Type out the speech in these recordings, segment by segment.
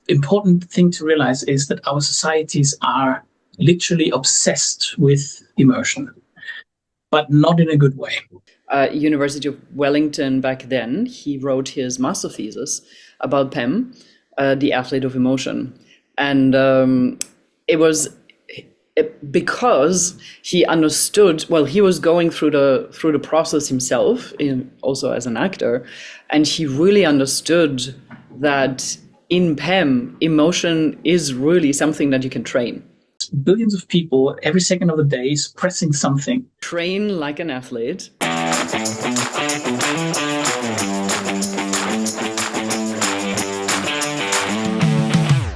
important thing to realize is that our societies are literally obsessed with immersion, but not in a good way. University of Wellington back then, he wrote his master thesis about PEM, the athlete of emotion. And it was because he understood, well, he was going through the process himself, also as an actor, and he really understood that in PEM, emotion is really something that you can train. Billions of people every second of the day suppressing something. Train like an athlete.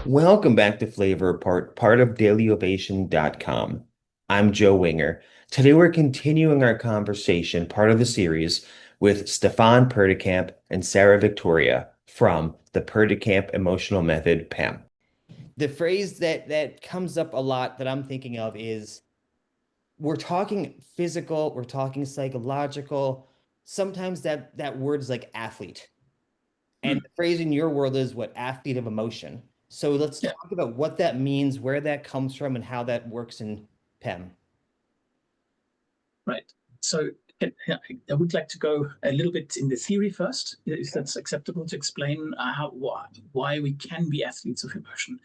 Welcome back to Flavor, part of dailyovation.com. I'm Joe Winger. Today we're continuing our conversation, part of the series, with Stephan Perdekamp and Sarah Victoria from the Perdekamp Emotional Method, PEM. The phrase that comes up a lot that I'm thinking of is, we're talking physical, we're talking psychological. Sometimes that word is like athlete. And the phrase in your world is what? Athlete of emotion. So let's talk about what that means, where that comes from, and how that works in PEM. Right. So I would like to go a little bit in the theory first, if that's acceptable, to explain why we can be athletes of emotion.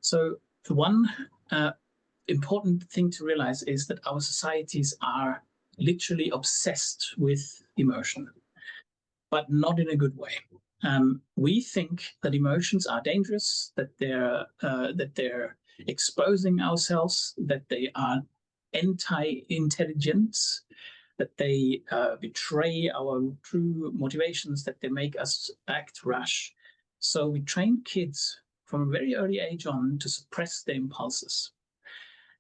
So the one important thing to realize is that our societies are literally obsessed with emotion, but not in a good way. We think that emotions are dangerous, that they're exposing ourselves, that they are anti-intelligence, that they betray our true motivations, that they make us act rash. So we train kids from a very early age on to suppress their impulses.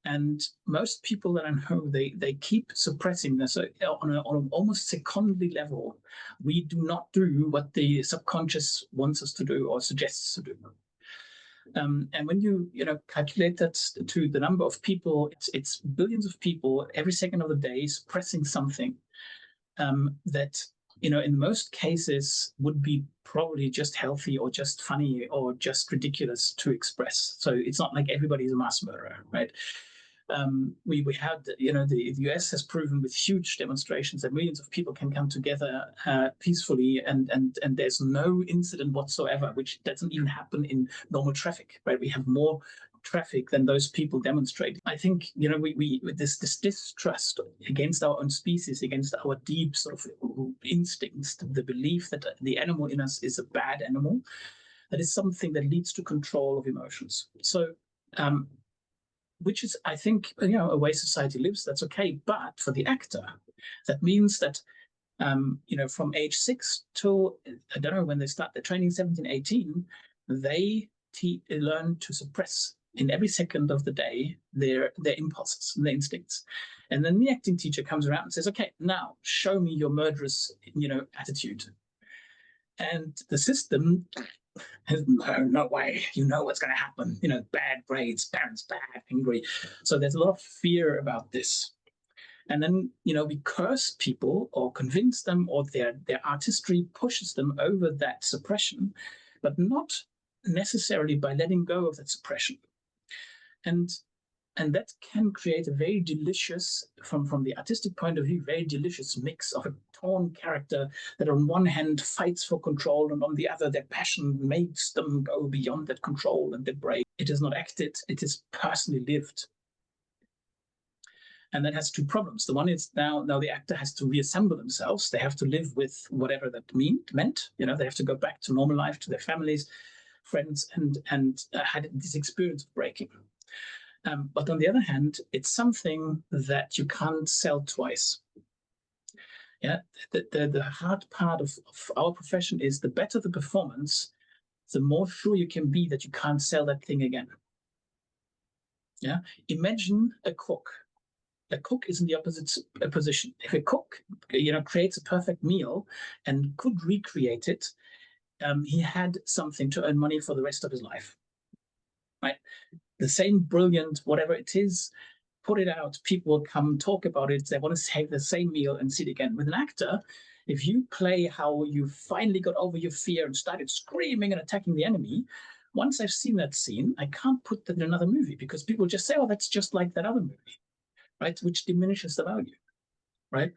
And most people that I know, they keep suppressing this. So on an almost secondary level, we do not do what the subconscious wants us to do or suggests to do. And when you calculate that to the number of people, it's billions of people every second of the day suppressing something that in most cases would be probably just healthy or just funny or just ridiculous to express. So it's not like everybody is a mass murderer, right? We had, the US has proven with huge demonstrations that millions of people can come together peacefully, and there's no incident whatsoever, which doesn't even happen in normal traffic, right? We have more traffic than those people demonstrate. I think, we this distrust against our own species, against our deep sort of instincts, the belief that the animal in us is a bad animal, that is something that leads to control of emotions. So, which is, I think, a way society lives, that's okay. But for the actor, that means that, from age 6 till, I don't know when they start their training, 17, 18, they learn to suppress in every second of the day their impulses and their instincts. And then the acting teacher comes around and says, okay, now show me your murderous, attitude. And the system, no way, what's going to happen, bad grades, parents bad, angry. So there's a lot of fear about this. And then, we curse people or convince them, or their artistry pushes them over that suppression, but not necessarily by letting go of that suppression. And that can create a very delicious, from the artistic point of view, very delicious mix of a torn character that on one hand fights for control, and on the other, their passion makes them go beyond that control and their brain. It is not acted, it is personally lived. And that has two problems. The one is now the actor has to reassemble themselves. They have to live with whatever that meant. They have to go back to normal life, to their families, friends, and had this experience of breaking. But on the other hand, it's something that you can't sell twice. Yeah, the hard part of our profession is, the better the performance, the more sure you can be that you can't sell that thing again. Yeah, imagine a cook. A cook is in the opposite position. If a cook, creates a perfect meal and could recreate it, he had something to earn money for the rest of his life. Right? The same brilliant, whatever it is, put it out, people will come talk about it, they want to have the same meal and see it again. With an actor, if you play how you finally got over your fear and started screaming and attacking the enemy, once I've seen that scene, I can't put that in another movie because people just say, oh, that's just like that other movie, right? Which diminishes the value, right?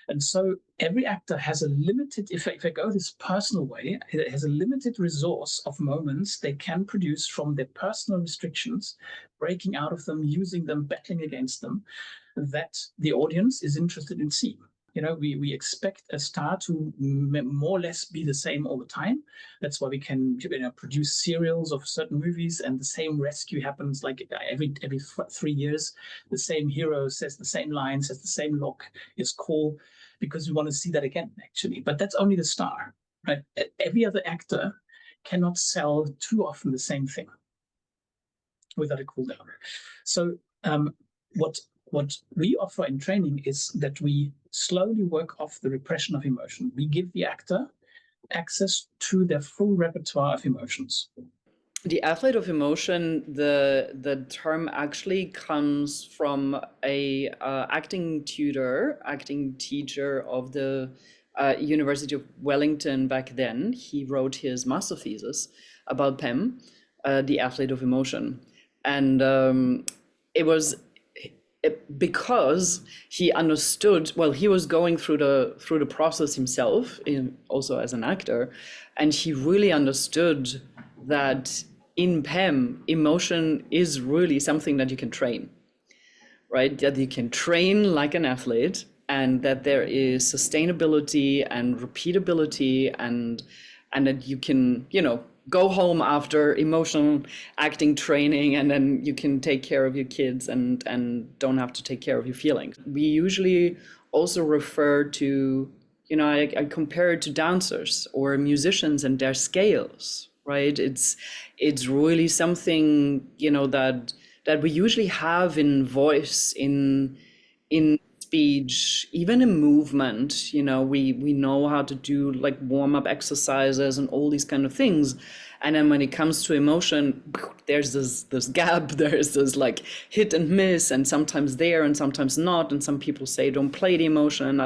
And so every actor has a limited, if I go this personal way, it has a limited resource of moments they can produce from their personal restrictions, breaking out of them, using them, battling against them, that the audience is interested in seeing. We expect a star to more or less be the same all the time. That's why we can produce serials of certain movies, and the same rescue happens like every 3 years. The same hero says the same line, says the same look, is cool, because we want to see that again, actually. But that's only the star, right? Every other actor cannot sell too often the same thing without a cool down. So what we offer in training is that we slowly work off the repression of emotion. We give the actor access to their full repertoire of emotions. The athlete of emotion, the term actually comes from a acting teacher of the University of Wellington back then. He wrote his master thesis about PEM, the athlete of emotion, and it was because he understood, well, he was going through the process himself, also as an actor, and he really understood that in PEM, emotion is really something that you can train, right? That you can train like an athlete, and that there is sustainability and repeatability, and that you can, go home after emotional acting training, and then you can take care of your kids and don't have to take care of your feelings. We usually also refer to, I compare it to dancers or musicians and their scales, right? It's really something, that we usually have in voice, in speech, even in movement. We know how to do like warm-up exercises and all these kind of things, and then when it comes to emotion, there's this gap, there's this like hit and miss, and sometimes there and sometimes not, and some people say don't play the emotion,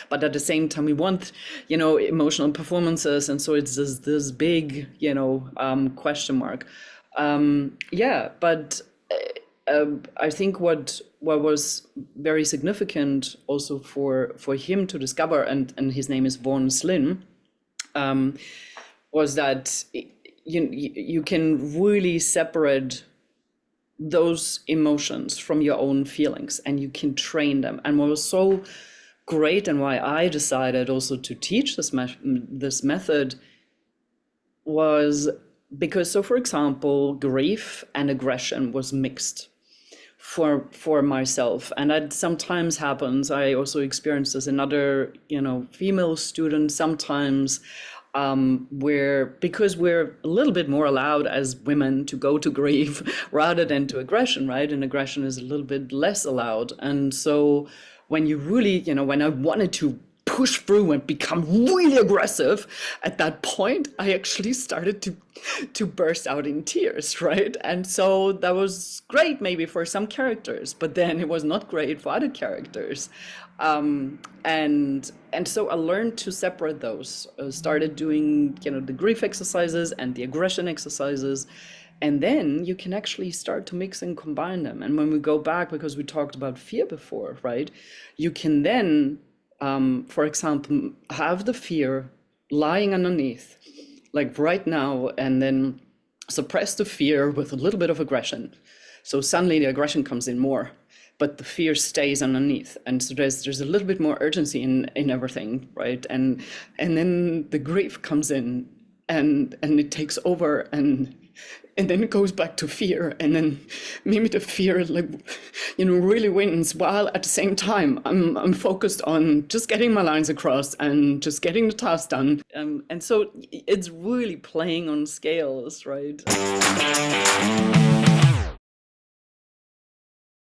but at the same time we want emotional performances, and so it's this big question mark. But I think what was very significant also for him to discover, and his name is Vaughan Slynn, was that you can really separate those emotions from your own feelings, and you can train them. And what was so great, and why I decided also to teach this method, was because, so for example, grief and aggression was mixed for myself, and that sometimes happens. I also experienced this in other female students sometimes, where, because we're a little bit more allowed as women to go to grief rather than to aggression, right? And aggression is a little bit less allowed. And so when you really, when I wanted to push through and become really aggressive, at that point, I actually started to burst out in tears, right? And so that was great maybe for some characters, but then it was not great for other characters. And so I learned to separate those. I started doing, the grief exercises and the aggression exercises, and then you can actually start to mix and combine them. And when we go back, because we talked about fear before, right? You can then, for example, have the fear lying underneath, like right now, and then suppress the fear with a little bit of aggression. So suddenly the aggression comes in more, but the fear stays underneath. And so there's a little bit more urgency in everything, right? And then the grief comes in, and it takes over, and then it goes back to fear, and then maybe the fear really wins, while at the same time I'm focused on just getting my lines across and just getting the task done. And so it's really playing on scales, right?